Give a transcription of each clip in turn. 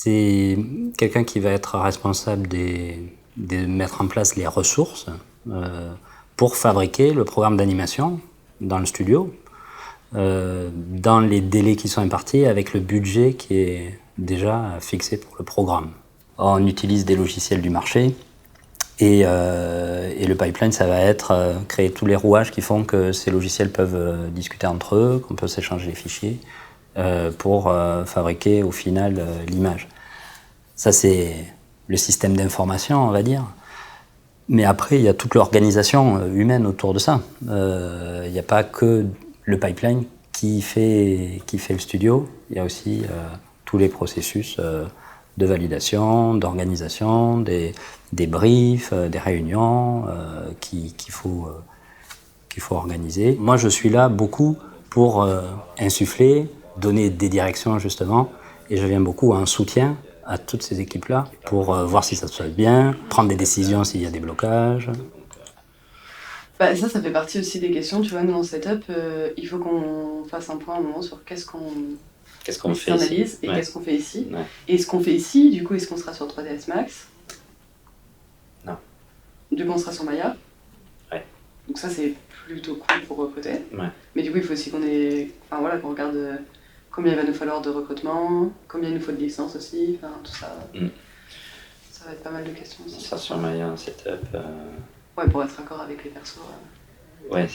C'est quelqu'un qui va être responsable de mettre en place les ressources pour fabriquer le programme d'animation dans le studio, dans les délais qui sont impartis, avec le budget qui est déjà fixé pour le programme. On utilise des logiciels du marché et le pipeline, ça va être créer tous les rouages qui font que ces logiciels peuvent discuter entre eux, qu'on peut s'échanger les fichiers pour fabriquer au final l'image. Ça, c'est le système d'information, on va dire. Mais après, il y a toute l'organisation humaine autour de ça. Il n'y a pas que le pipeline qui fait le studio. Il y a aussi tous les processus de validation, d'organisation, des briefs, des réunions qu'il faut organiser. Moi, je suis là beaucoup pour insuffler, donner des directions justement, et je viens beaucoup en soutien à toutes ces équipes-là pour voir si ça se passe bien, prendre des décisions s'il y a des blocages. Bah, ça fait partie aussi des questions. Tu vois, nous en setup, il faut qu'on fasse un point à un moment sur qu'est-ce qu'on fait analyse et ouais. Qu'est-ce qu'on fait ici. Ouais. Et ce qu'on fait ici, du coup, est-ce qu'on sera sur 3ds Max? Non. Du coup, on sera sur Maya. Ouais. Donc ça, c'est plutôt cool pour recruter. Ouais. Mais du coup, il faut aussi qu'on qu'on regarde combien il va nous falloir de recrutement, combien il nous faut de licence aussi, tout ça. Ça va être pas mal de questions aussi. Ça sur Maya, un setup. Ouais, pour être d'accord avec les persos. Ouais,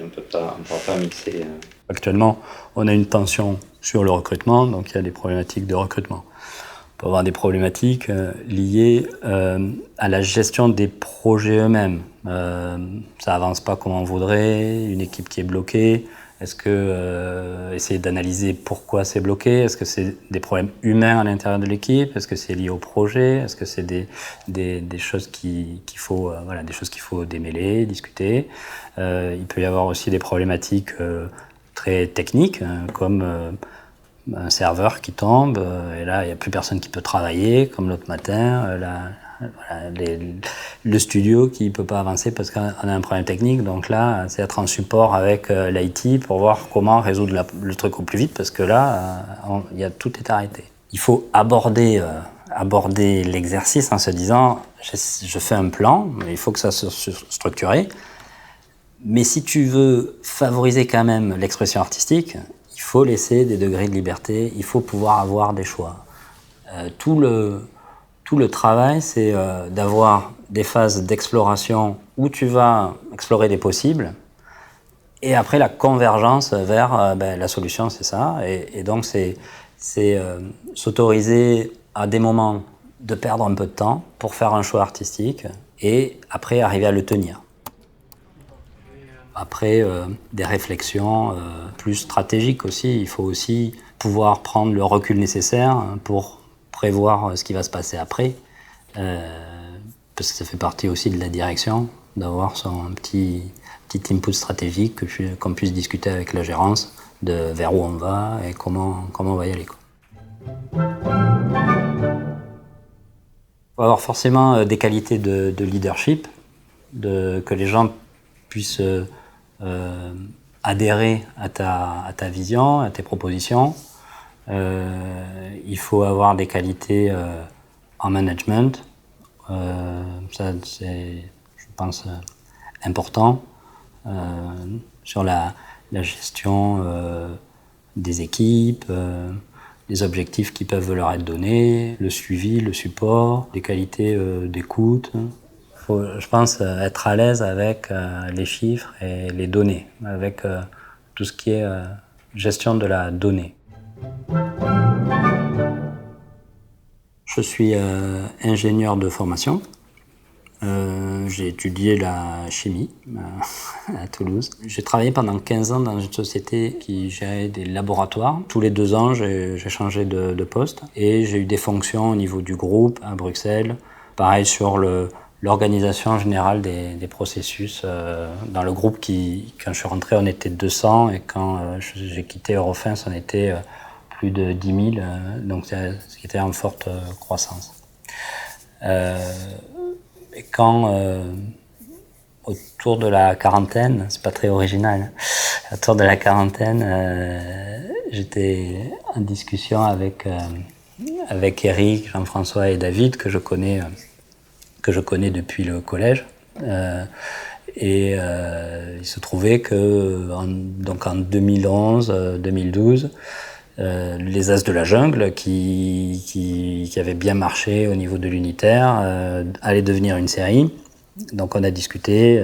on peut pas mixer. Actuellement, on a une tension sur le recrutement, donc il y a des problématiques de recrutement. On peut avoir des problématiques liées à la gestion des projets eux-mêmes. Ça avance pas comme on voudrait, une équipe qui est bloquée. Est-ce que essayer d'analyser pourquoi c'est bloqué? Est-ce que c'est des problèmes humains à l'intérieur de l'équipe? Est-ce que c'est lié au projet? Est-ce que c'est des choses qu'il faut des choses qu'il faut démêler, discuter? Il peut y avoir aussi des problématiques très techniques, comme un serveur qui tombe, et là il n'y a plus personne qui peut travailler, comme l'autre matin. Le studio qui ne peut pas avancer parce qu'on a un problème technique. Donc là, c'est être en support avec l'IT pour voir comment résoudre le truc au plus vite, parce que là, tout est arrêté. Il faut aborder l'exercice en se disant, je fais un plan, mais il faut que ça soit structuré. Mais si tu veux favoriser quand même l'expression artistique, il faut laisser des degrés de liberté, il faut pouvoir avoir des choix. Tout le travail, c'est d'avoir des phases d'exploration où tu vas explorer des possibles, et après la convergence vers la solution, c'est ça. Et donc, c'est s'autoriser à des moments de perdre un peu de temps pour faire un choix artistique, et après arriver à le tenir. Après, des réflexions plus stratégiques aussi. Il faut aussi pouvoir prendre le recul nécessaire pour prévoir ce qui va se passer après, parce que ça fait partie aussi de la direction, d'avoir son petit input stratégique, qu'on puisse discuter avec la gérance de vers où on va et comment on va y aller, quoi. Il faut avoir forcément des qualités de leadership, que les gens puissent adhérer à ta vision, à tes propositions. Il faut avoir des qualités en management. Ça, c'est, je pense, important. Sur la gestion des équipes, les objectifs qui peuvent leur être donnés, le suivi, le support, des qualités d'écoute. Il faut, je pense, être à l'aise avec les chiffres et les données, avec tout ce qui est gestion de la donnée. Je suis ingénieur de formation. J'ai étudié la chimie à Toulouse. J'ai travaillé pendant 15 ans dans une société qui gérait des laboratoires. Tous les 2 ans, j'ai changé de poste, et j'ai eu des fonctions au niveau du groupe à Bruxelles. Pareil sur l'organisation générale des processus. Dans le groupe, quand je suis rentré, on était 200, et quand j'ai quitté Eurofins, on était plus de 10 000, donc ce qui était en forte croissance. Et quand, autour de la quarantaine, c'est pas très original, autour de la quarantaine, j'étais en discussion avec avec Eric, Jean-François et David, que je connais depuis le collège. Il se trouvait que en 2011-2012, les As de la Jungle, qui avaient bien marché au niveau de l'unitaire, allaient devenir une série. Donc on a discuté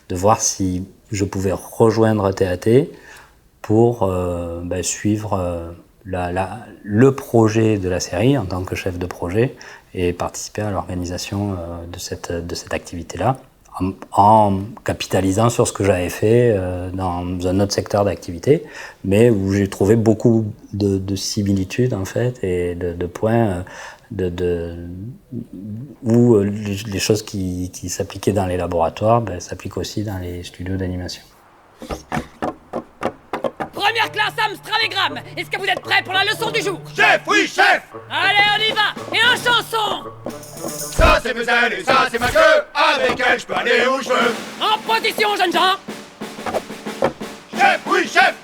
de voir si je pouvais rejoindre TAT pour suivre le projet de la série en tant que chef de projet et participer à l'organisation de cette activité-là, en capitalisant sur ce que j'avais fait dans un autre secteur d'activité, mais où j'ai trouvé beaucoup de similitudes en fait et de points où les choses qui s'appliquaient dans les laboratoires s'appliquent aussi dans les studios d'animation. Première classe Amstradagram. Est-ce que vous êtes prêts pour la leçon du jour? Chef, oui, chef! Allez, on y va. Et en chanson. Ça c'est mes ailes et ça c'est ma queue. Avec elle, je peux aller où je veux. En position, jeunes gens. Chef, oui, chef!